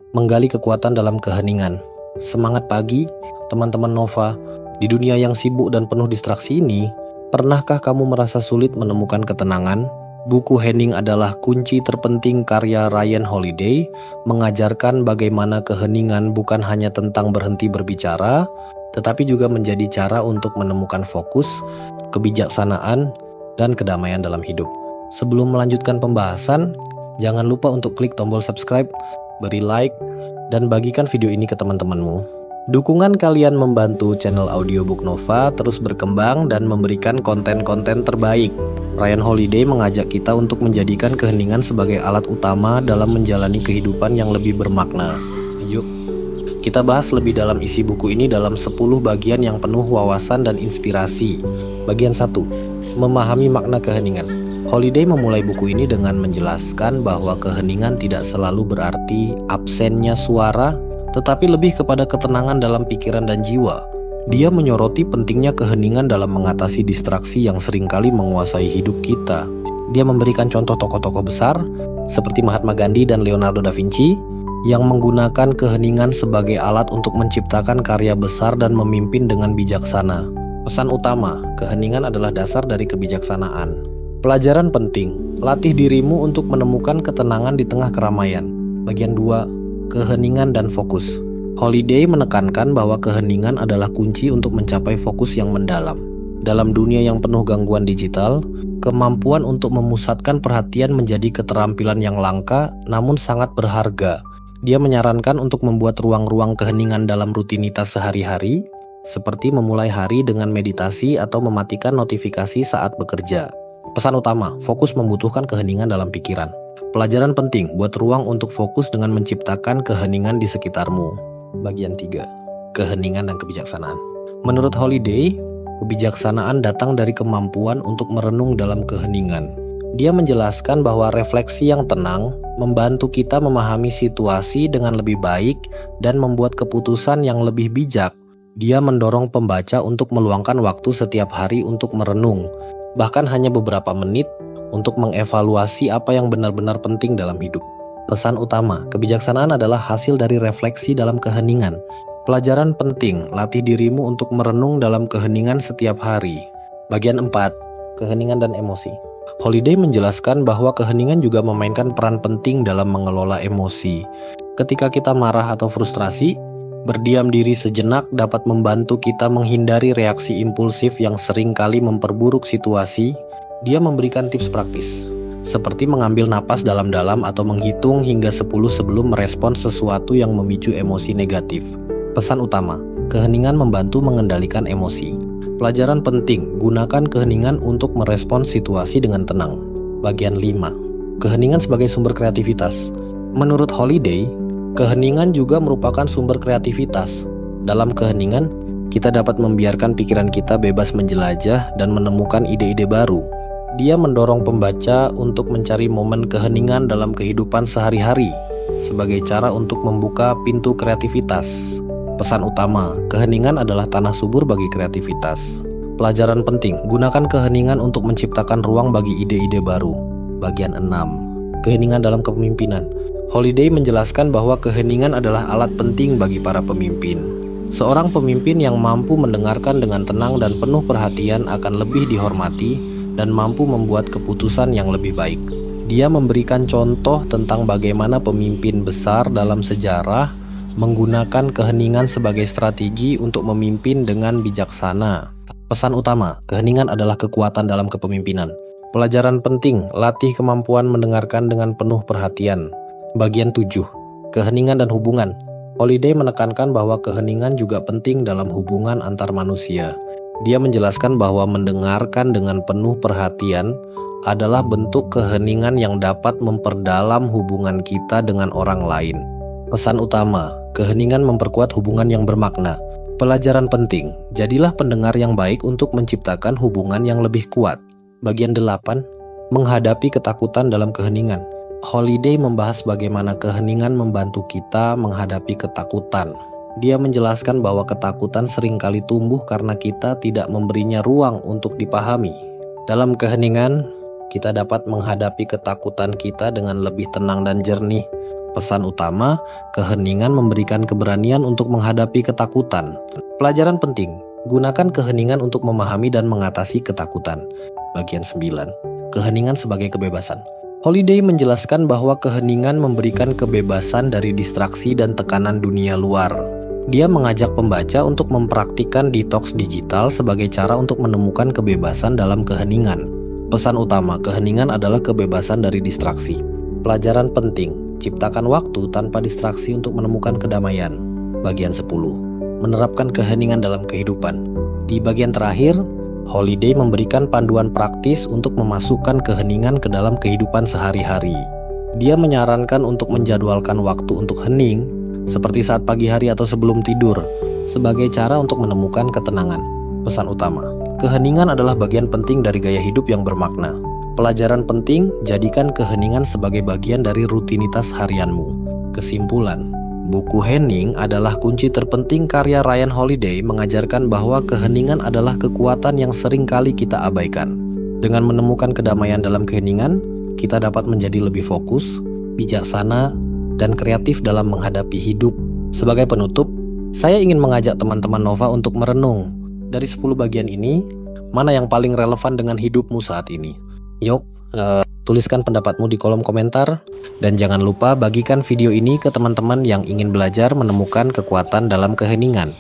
Menggali kekuatan dalam keheningan. Semangat pagi, teman-teman Nova. Di dunia yang sibuk dan penuh distraksi ini, pernahkah kamu merasa sulit menemukan ketenangan? Buku Hening adalah kunci terpenting karya Ryan Holiday, mengajarkan bagaimana keheningan bukan hanya tentang berhenti berbicara, tetapi juga menjadi cara untuk menemukan fokus, kebijaksanaan, dan kedamaian dalam hidup. Sebelum melanjutkan pembahasan, jangan lupa untuk klik tombol subscribe, beri like, dan bagikan video ini ke teman-temanmu. Dukungan kalian membantu channel Audiobook Nova terus berkembang dan memberikan konten-konten terbaik. Ryan Holiday mengajak kita untuk menjadikan keheningan sebagai alat utama dalam menjalani kehidupan yang lebih bermakna. Yuk, kita bahas lebih dalam isi buku ini dalam 10 bagian yang penuh wawasan dan inspirasi. Bagian 1. Memahami makna keheningan. Holiday memulai buku ini dengan menjelaskan bahwa keheningan tidak selalu berarti absennya suara, tetapi lebih kepada ketenangan dalam pikiran dan jiwa. Dia menyoroti pentingnya keheningan dalam mengatasi distraksi yang seringkali menguasai hidup kita. Dia memberikan contoh tokoh-tokoh besar, seperti Mahatma Gandhi dan Leonardo da Vinci, yang menggunakan keheningan sebagai alat untuk menciptakan karya besar dan memimpin dengan bijaksana. Pesan utama, keheningan adalah dasar dari kebijaksanaan. Pelajaran penting, latih dirimu untuk menemukan ketenangan di tengah keramaian. Bagian 2, keheningan dan fokus. Holiday menekankan bahwa keheningan adalah kunci untuk mencapai fokus yang mendalam. Dalam dunia yang penuh gangguan digital, kemampuan untuk memusatkan perhatian menjadi keterampilan yang langka namun sangat berharga. Dia menyarankan untuk membuat ruang-ruang keheningan dalam rutinitas sehari-hari, seperti memulai hari dengan meditasi atau mematikan notifikasi saat bekerja. Pesan utama, fokus membutuhkan keheningan dalam pikiran. Pelajaran penting, buat ruang untuk fokus dengan menciptakan keheningan di sekitarmu. Bagian 3. Keheningan dan kebijaksanaan. Menurut Holiday, kebijaksanaan datang dari kemampuan untuk merenung dalam keheningan. Dia menjelaskan bahwa refleksi yang tenang membantu kita memahami situasi dengan lebih baik dan membuat keputusan yang lebih bijak. Dia mendorong pembaca untuk meluangkan waktu setiap hari untuk merenung, bahkan hanya beberapa menit, untuk mengevaluasi apa yang benar-benar penting dalam hidup. Pesan utama, kebijaksanaan adalah hasil dari refleksi dalam keheningan. Pelajaran penting, latih dirimu untuk merenung dalam keheningan setiap hari. Bagian 4, keheningan dan emosi. Holiday menjelaskan bahwa keheningan juga memainkan peran penting dalam mengelola emosi. Ketika kita marah atau frustrasi, berdiam diri sejenak dapat membantu kita menghindari reaksi impulsif yang seringkali memperburuk situasi. Dia memberikan tips praktis, seperti mengambil napas dalam-dalam atau menghitung hingga 10 sebelum merespon sesuatu yang memicu emosi negatif. Pesan utama, keheningan membantu mengendalikan emosi. Pelajaran penting, gunakan keheningan untuk merespon situasi dengan tenang. Bagian 5, keheningan sebagai sumber kreativitas. Menurut Holiday, keheningan juga merupakan sumber kreativitas. Dalam keheningan, kita dapat membiarkan pikiran kita bebas menjelajah dan menemukan ide-ide baru. Dia mendorong pembaca untuk mencari momen keheningan dalam kehidupan sehari-hari sebagai cara untuk membuka pintu kreativitas. Pesan utama, keheningan adalah tanah subur bagi kreativitas. Pelajaran penting, gunakan keheningan untuk menciptakan ruang bagi ide-ide baru. Bagian 6, keheningan dalam kepemimpinan. Holiday menjelaskan bahwa keheningan adalah alat penting bagi para pemimpin. Seorang pemimpin yang mampu mendengarkan dengan tenang dan penuh perhatian akan lebih dihormati dan mampu membuat keputusan yang lebih baik. Dia memberikan contoh tentang bagaimana pemimpin besar dalam sejarah menggunakan keheningan sebagai strategi untuk memimpin dengan bijaksana. Pesan utama, keheningan adalah kekuatan dalam kepemimpinan. Pelajaran penting, latih kemampuan mendengarkan dengan penuh perhatian. Bagian 7, keheningan dan hubungan. Holiday menekankan bahwa keheningan juga penting dalam hubungan antar manusia. Dia menjelaskan bahwa mendengarkan dengan penuh perhatian adalah bentuk keheningan yang dapat memperdalam hubungan kita dengan orang lain. Pesan utama, keheningan memperkuat hubungan yang bermakna. Pelajaran penting, jadilah pendengar yang baik untuk menciptakan hubungan yang lebih kuat. Bagian 8, menghadapi ketakutan dalam keheningan. Holiday membahas bagaimana keheningan membantu kita menghadapi ketakutan. Dia menjelaskan bahwa ketakutan seringkali tumbuh karena kita tidak memberinya ruang untuk dipahami. Dalam keheningan, kita dapat menghadapi ketakutan kita dengan lebih tenang dan jernih. Pesan utama, keheningan memberikan keberanian untuk menghadapi ketakutan. Pelajaran penting, gunakan keheningan untuk memahami dan mengatasi ketakutan. Bagian 9. Keheningan sebagai kebebasan. Holiday menjelaskan bahwa keheningan memberikan kebebasan dari distraksi dan tekanan dunia luar. Dia mengajak pembaca untuk mempraktikkan detox digital sebagai cara untuk menemukan kebebasan dalam keheningan. Pesan utama, keheningan adalah kebebasan dari distraksi. Pelajaran penting, ciptakan waktu tanpa distraksi untuk menemukan kedamaian. Bagian 10. Menerapkan keheningan dalam kehidupan. Di bagian terakhir, Holiday memberikan panduan praktis untuk memasukkan keheningan ke dalam kehidupan sehari-hari. Dia menyarankan untuk menjadwalkan waktu untuk hening, seperti saat pagi hari atau sebelum tidur, sebagai cara untuk menemukan ketenangan. Pesan utama, keheningan adalah bagian penting dari gaya hidup yang bermakna. Pelajaran penting, jadikan keheningan sebagai bagian dari rutinitas harianmu. Kesimpulan, buku Hening adalah kunci terpenting karya Ryan Holiday mengajarkan bahwa keheningan adalah kekuatan yang sering kali kita abaikan. Dengan menemukan kedamaian dalam keheningan, kita dapat menjadi lebih fokus, bijaksana, dan kreatif dalam menghadapi hidup. Sebagai penutup, saya ingin mengajak teman-teman Nova untuk merenung. Dari 10 bagian ini, mana yang paling relevan dengan hidupmu saat ini? Yuk, tuliskan pendapatmu di kolom komentar. Dan jangan lupa bagikan video ini ke teman-teman yang ingin belajar menemukan kekuatan dalam keheningan.